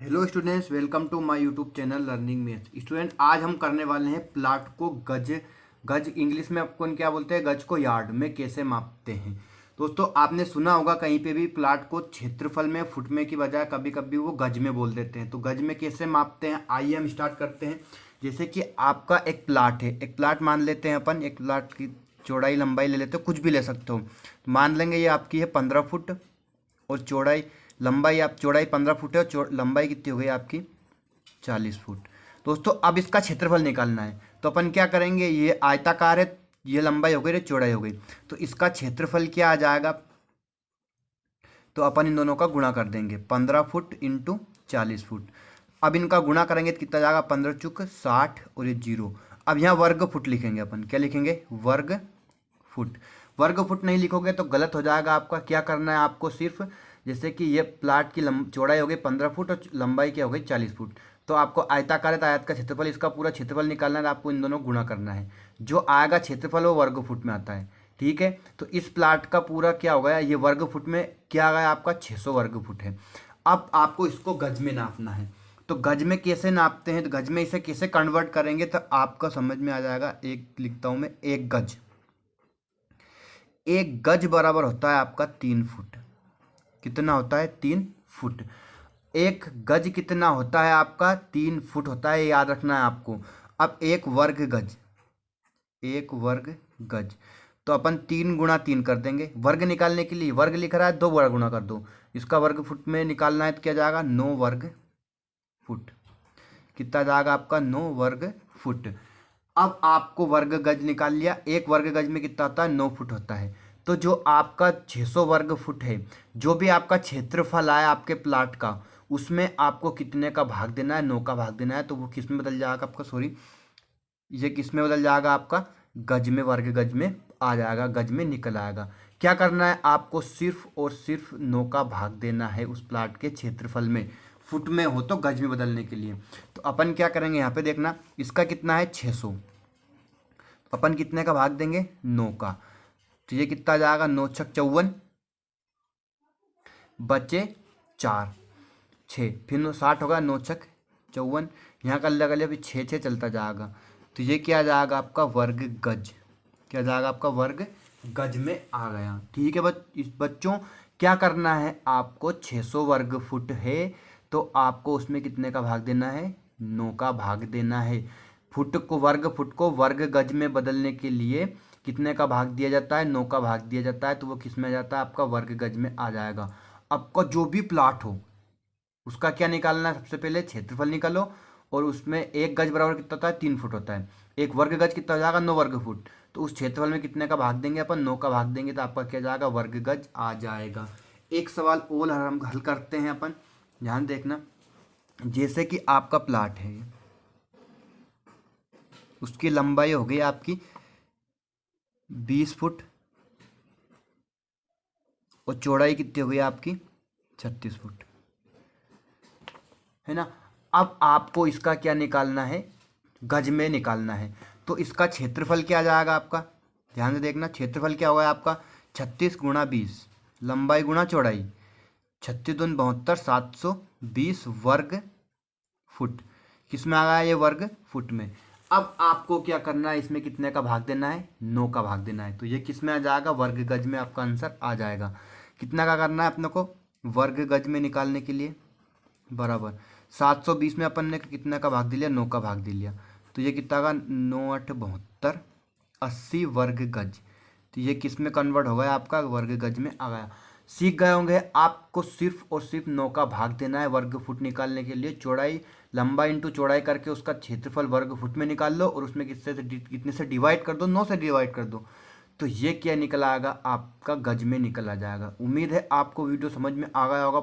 Hello students, welcome to my YouTube channel learning maths. Student, आज हम करने वाले हैं प्लाट को गज गज इंग्लिश में अपन क्या बोलते हैं, गज को यार्ड में कैसे मापते हैं। दोस्तों, आपने सुना होगा कहीं पे भी प्लाट को क्षेत्रफल में फुट में की बजाय कभी कभी वो गज में बोल देते हैं। तो गज में कैसे मापते हैं, आइए हम स्टार्ट करते हैं। जैसे कि आपका एक प्लाट है, एक प्लाट मान लेते हैं अपन, एक प्लाट की चौड़ाई लंबाई ले लेते हो, कुछ भी ले सकते हो। तो मान लेंगे ये आपकी है 15 फुट और चौड़ाई लंबाई, आप चौड़ाई 15 फुट है और लंबाई कितनी हो गई आपकी 40 फुट। दोस्तों, अब इसका क्षेत्रफल निकालना है तो अपन क्या करेंगे, ये आयताकार है, ये लंबाई हो गई, ये चौड़ाई हो गई, तो इसका क्षेत्रफल क्या आ जाएगा। तो अपन इन दोनों का गुणा कर देंगे, 15 फुट इंटू 40 फुट। अब इनका गुणा करेंगे तो कितना जाएगा, 15 चुक 60 और ये 0। अब यहाँ वर्ग फुट लिखेंगे अपन, क्या लिखेंगे, वर्ग फुट। वर्ग फुट नहीं लिखोगे तो गलत हो जाएगा आपका। क्या करना है आपको, सिर्फ जैसे कि ये प्लाट की चौड़ाई हो गई 15 फुट और लंबाई क्या हो गई 40 फुट, तो आपको आयताकार है तो आयत का क्षेत्रफल, इसका पूरा क्षेत्रफल निकालना है, आपको इन दोनों गुणा करना है। जो आएगा क्षेत्रफल वो वर्ग फुट में आता है। ठीक है, तो इस प्लाट का पूरा क्या हो गया, ये वर्ग फुट में क्या आ गया आपका 600 वर्ग फुट है। अब आपको इसको गज में नापना है। तो गज में कैसे नापते हैं, तो गज में इसे कैसे कन्वर्ट करेंगे तो आपका समझ में आ जाएगा। एक लिखता हूं मैं, एक गज, एक गज बराबर होता है आपका 3 फुट। कितना होता है, 3 फुट। एक गज कितना होता है आपका, 3 फुट होता है, याद रखना है आपको। अब एक वर्ग गज, एक वर्ग गज, तो अपन 3 गुणा 3 कर देंगे। वर्ग निकालने के लिए वर्ग लिख रहा है, 2 बड़ा गुणा कर दो, इसका वर्ग फुट में निकालना है तो क्या जाएगा, 9 वर्ग फुट। कितना जाएगा आपका, 9 वर्ग फुट। अब आपको वर्ग गज निकाल लिया, एक वर्ग गज में कितना होता है, 9 फुट होता है। तो जो आपका 600 वर्ग फुट है, जो भी आपका क्षेत्रफल आया आपके प्लाट का, उसमें आपको कितने का भाग देना है, 9 का भाग देना है। तो वो किस में बदल जाएगा आपका, सॉरी, ये किस में बदल जाएगा आपका, गज में, वर्ग गज में आ जाएगा, गज में निकल आएगा। क्या करना है आपको, सिर्फ और सिर्फ 9 का भाग देना है उस प्लाट के क्षेत्रफल में। फुट में हो तो गज में बदलने के लिए तो अपन क्या करेंगे, यहाँ पे देखना, इसका कितना है 600, अपन कितने का भाग देंगे, 9 का। तो ये कितना जाएगा, 9 छक 54, बचे 4, 6, फिर 60 होगा, 9 छक 54, यहाँ का लगा लिया, अभी 6 6 चलता जाएगा। तो ये क्या जाएगा आपका, वर्ग गज। क्या जाएगा आपका, वर्ग गज में आ गया। ठीक है इस बच्चों, क्या करना है आपको, 600 वर्ग फुट है तो आपको उसमें कितने का भाग देना है, 9 का भाग देना है। फुट को वर्ग गज में बदलने के लिए कितने का भाग दिया जाता है, 9 का भाग दिया जाता है, तो वो किस में आ जाता है आपका, वर्ग गज में आ जाएगा। आपका जो भी प्लाट हो उसका क्या निकालना है, सबसे पहले क्षेत्रफल निकालो, और उसमें एक गज बराबर कितना होता है, 3 फुट होता है। एक वर्ग गज कितना हो जाएगा, 9 वर्ग फुट। तो उस क्षेत्रफल में कितने का भाग देंगे अपन, 9 का भाग देंगे, तो आपका क्या जाएगा, वर्ग गज आ जाएगा। एक सवाल और हम हल करते हैं अपन, ध्यान देखना। जैसे कि आपका प्लाट है, उसकी लंबाई हो गई आपकी 20 फुट और चौड़ाई कितनी हो गई आपकी 36 फुट, है ना। अब आपको इसका क्या निकालना है, गज में निकालना है। तो इसका क्षेत्रफल क्या आ जाएगा आपका, ध्यान से देखना, क्षेत्रफल क्या होगा आपका, 36 गुणा 20, लंबाई गुणा चौड़ाई, 36 दून 72, 720 वर्ग फुट। किस में आ गया, ये वर्ग फुट में। अब आपको क्या करना है, इसमें कितने का भाग देना है, 9 का भाग देना है। तो ये किस में आ जाएगा, वर्ग गज में आपका आंसर आ जाएगा। कितना का करना है अपने को, वर्ग गज में निकालने के लिए, बराबर 720 में अपन ने कितने का भाग दिया, 9 का भाग दिया। तो ये कितना का, 9 8 72, 80 वर्ग गज। तो ये किस में कन्वर्ट हो गया आपका, वर्ग गज में आ गया। सीख गए होंगे, आपको सिर्फ और सिर्फ 9 का भाग देना है वर्ग फुट निकालने के लिए। चौड़ाई, लंबाई इंटू चौड़ाई करके उसका क्षेत्रफल वर्ग फुट में निकाल लो, और उसमें कितने से डिवाइड कर दो, 9 से डिवाइड कर दो, तो ये क्या निकल आएगा आपका, गज में निकल आ जाएगा। उम्मीद है आपको वीडियो समझ में आ गया होगा।